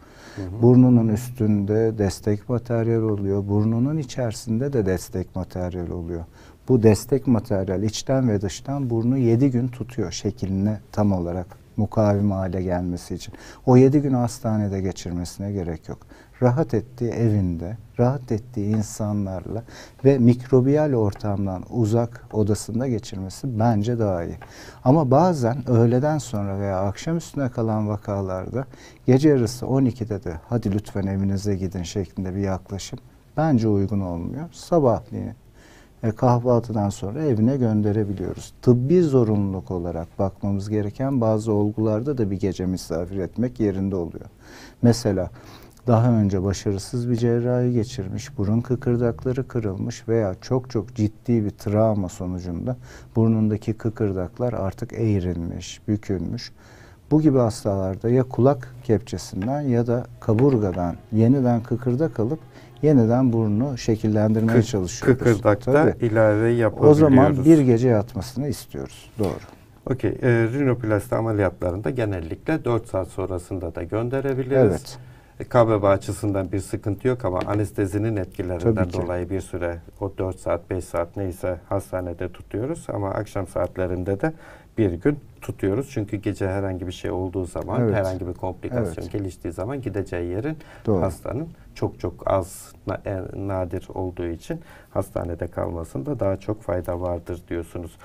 [SPEAKER 2] Burnunun üstünde destek materyal oluyor. Burnunun içerisinde de destek materyal oluyor. Bu destek materyal içten ve dıştan burnu 7 gün tutuyor şekline tam olarak mukavim hale gelmesi için. O 7 gün hastanede geçirmesine gerek yok. Rahat ettiği evinde, rahat ettiği insanlarla ve mikrobiyal ortamdan uzak odasında geçirmesi bence daha iyi. Ama bazen öğleden sonra veya akşam üstüne kalan vakalarda gece yarısı 12'de de hadi lütfen evinize gidin şeklinde bir yaklaşım bence uygun olmuyor. Sabahleyin kahvaltıdan sonra evine gönderebiliyoruz. Tıbbi zorunluluk olarak bakmamız gereken bazı olgularda da bir gece misafir etmek yerinde oluyor. Mesela daha önce başarısız bir cerrahi geçirmiş, burun kıkırdakları kırılmış veya çok çok ciddi bir travma sonucunda burnundaki kıkırdaklar artık eğrilmiş, bükülmüş. Bu gibi hastalarda ya kulak kepçesinden ya da kaburgadan yeniden kıkırdak alıp yeniden burnunu şekillendirmeye çalışıyoruz.
[SPEAKER 1] Kıkırdakta
[SPEAKER 2] Tabii.
[SPEAKER 1] ilave yapabiliyoruz.
[SPEAKER 2] O zaman bir gece yatmasını istiyoruz. Doğru.
[SPEAKER 1] Okey. Rinoplasti ameliyatlarında genellikle 4 saat sonrasında da gönderebiliriz.
[SPEAKER 2] Evet.
[SPEAKER 1] KBB açısından bir sıkıntı yok ama anestezinin etkilerinden
[SPEAKER 2] Tabii ki.
[SPEAKER 1] dolayı bir süre o 4 saat 5 saat neyse hastanede tutuyoruz ama akşam saatlerinde de bir gün tutuyoruz. Çünkü gece herhangi bir şey olduğu zaman,
[SPEAKER 2] Evet.
[SPEAKER 1] herhangi bir komplikasyon
[SPEAKER 2] Evet.
[SPEAKER 1] geliştiği zaman gideceği yerin
[SPEAKER 2] Doğru.
[SPEAKER 1] hastanın çok çok az, nadir olduğu için hastanede kalmasında daha çok fayda vardır diyorsunuz.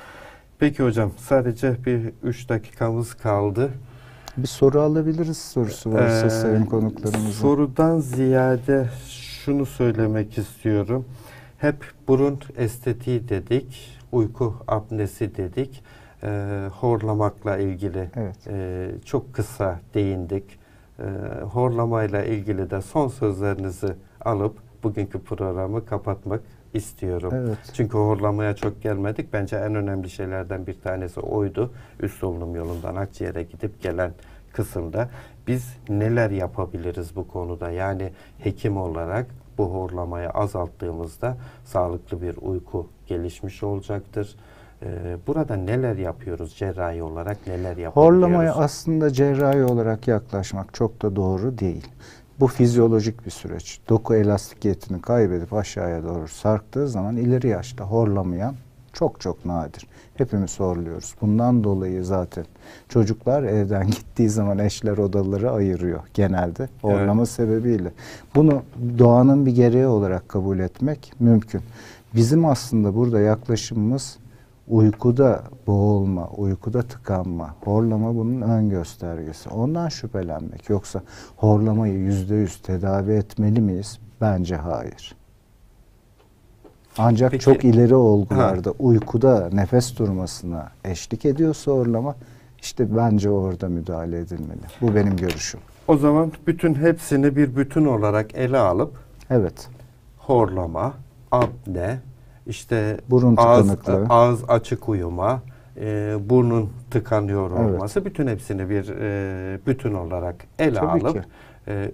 [SPEAKER 1] Peki hocam, sadece bir 3 dakikamız kaldı.
[SPEAKER 2] Bir soru alabiliriz sorusu varsa sayın konuklarımızın.
[SPEAKER 1] Sorudan ziyade şunu söylemek istiyorum. hep burun estetiği dedik, uyku apnesi dedik, horlamakla ilgili
[SPEAKER 2] Evet.
[SPEAKER 1] çok kısa değindik. Horlamayla ilgili de son sözlerinizi alıp bugünkü programı kapatmak istiyorum.
[SPEAKER 2] Evet.
[SPEAKER 1] Çünkü horlamaya çok gelmedik. Bence en önemli şeylerden bir tanesi oydu. Üst solunum yolundan akciğere gidip gelen kısımda. Biz neler yapabiliriz bu konuda? Yani hekim olarak bu horlamayı azalttığımızda sağlıklı bir uyku gelişmiş olacaktır. Burada neler yapıyoruz cerrahi olarak, neler yapabiliyoruz?
[SPEAKER 2] Horlamaya aslında cerrahi olarak yaklaşmak çok da doğru değil. Bu fizyolojik bir süreç. Doku elastikiyetini kaybedip aşağıya doğru sarktığı zaman ileri yaşta horlamayan çok nadir. Hepimiz horluyoruz. Bundan dolayı zaten çocuklar evden gittiği zaman eşler odaları ayırıyor genelde horlama sebebiyle. Bunu doğanın bir gereği olarak kabul etmek mümkün. Bizim aslında burada yaklaşımımız uykuda boğulma, uykuda tıkanma, horlama bunun ön göstergesi. Ondan şüphelenmek. Yoksa horlamayı %100 tedavi etmeli miyiz? Bence hayır. Ancak
[SPEAKER 1] Peki,
[SPEAKER 2] çok ileri olgularda uykuda nefes durmasına eşlik ediyorsa horlama, işte bence orada müdahale edilmeli. Bu benim görüşüm.
[SPEAKER 1] O zaman bütün hepsini bir bütün olarak ele alıp
[SPEAKER 2] Evet.
[SPEAKER 1] horlama, apne, işte
[SPEAKER 2] Burun tıkanıklığı.
[SPEAKER 1] ağız açık uyuma, burnun tıkanıyor
[SPEAKER 2] Evet.
[SPEAKER 1] olması, bütün hepsini bir bütün olarak ele
[SPEAKER 2] Tabii
[SPEAKER 1] alıp
[SPEAKER 2] ki.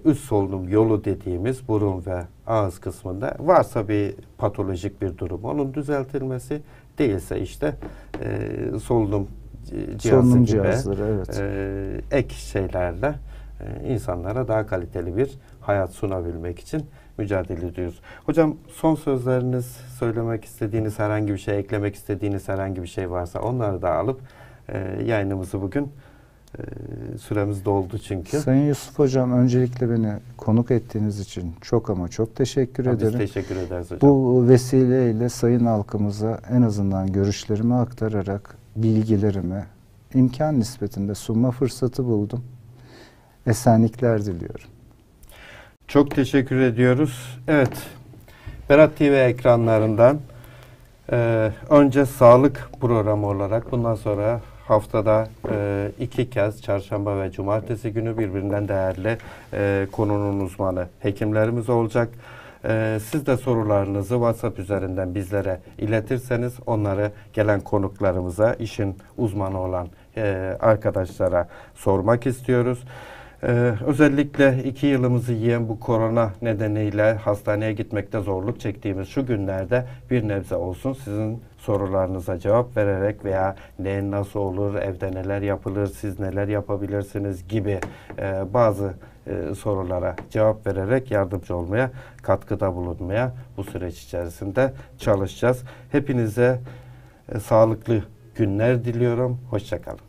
[SPEAKER 1] üst solunum yolu dediğimiz burun ve ağız kısmında varsa bir patolojik bir durum onun düzeltilmesi, değilse işte solunum cihazı
[SPEAKER 2] Solunum
[SPEAKER 1] gibi
[SPEAKER 2] cihazları, evet.
[SPEAKER 1] ek şeylerle insanlara daha kaliteli bir hayat sunabilmek için mücadele ediyoruz. Hocam son sözleriniz, söylemek istediğiniz herhangi bir şey, eklemek istediğiniz herhangi bir şey varsa onları da alıp yayınımızı bugün süremiz doldu çünkü.
[SPEAKER 2] Sayın Yusuf Hocam, öncelikle beni konuk ettiğiniz için çok ama çok teşekkür ederim.
[SPEAKER 1] Biz teşekkür ederiz hocam.
[SPEAKER 2] Bu vesileyle sayın halkımıza en azından görüşlerimi aktararak bilgilerimi imkan nispetinde sunma fırsatı buldum. Esenlikler diliyorum.
[SPEAKER 1] Çok teşekkür ediyoruz. Evet, Berat TV ekranlarından önce sağlık programı olarak bundan sonra haftada 2 kez çarşamba ve cumartesi günü birbirinden değerli konunun uzmanı hekimlerimiz olacak. Siz de sorularınızı WhatsApp üzerinden bizlere iletirseniz onları gelen konuklarımıza, işin uzmanı olan arkadaşlara sormak istiyoruz. Özellikle 2 yılımızı yiyen bu korona nedeniyle hastaneye gitmekte zorluk çektiğimiz şu günlerde bir nebze olsun sizin sorularınıza cevap vererek veya ne nasıl olur, evde neler yapılır, siz neler yapabilirsiniz gibi bazı sorulara cevap vererek yardımcı olmaya, katkıda bulunmaya bu süreç içerisinde çalışacağız. Hepinize sağlıklı günler diliyorum. Hoşça kalın.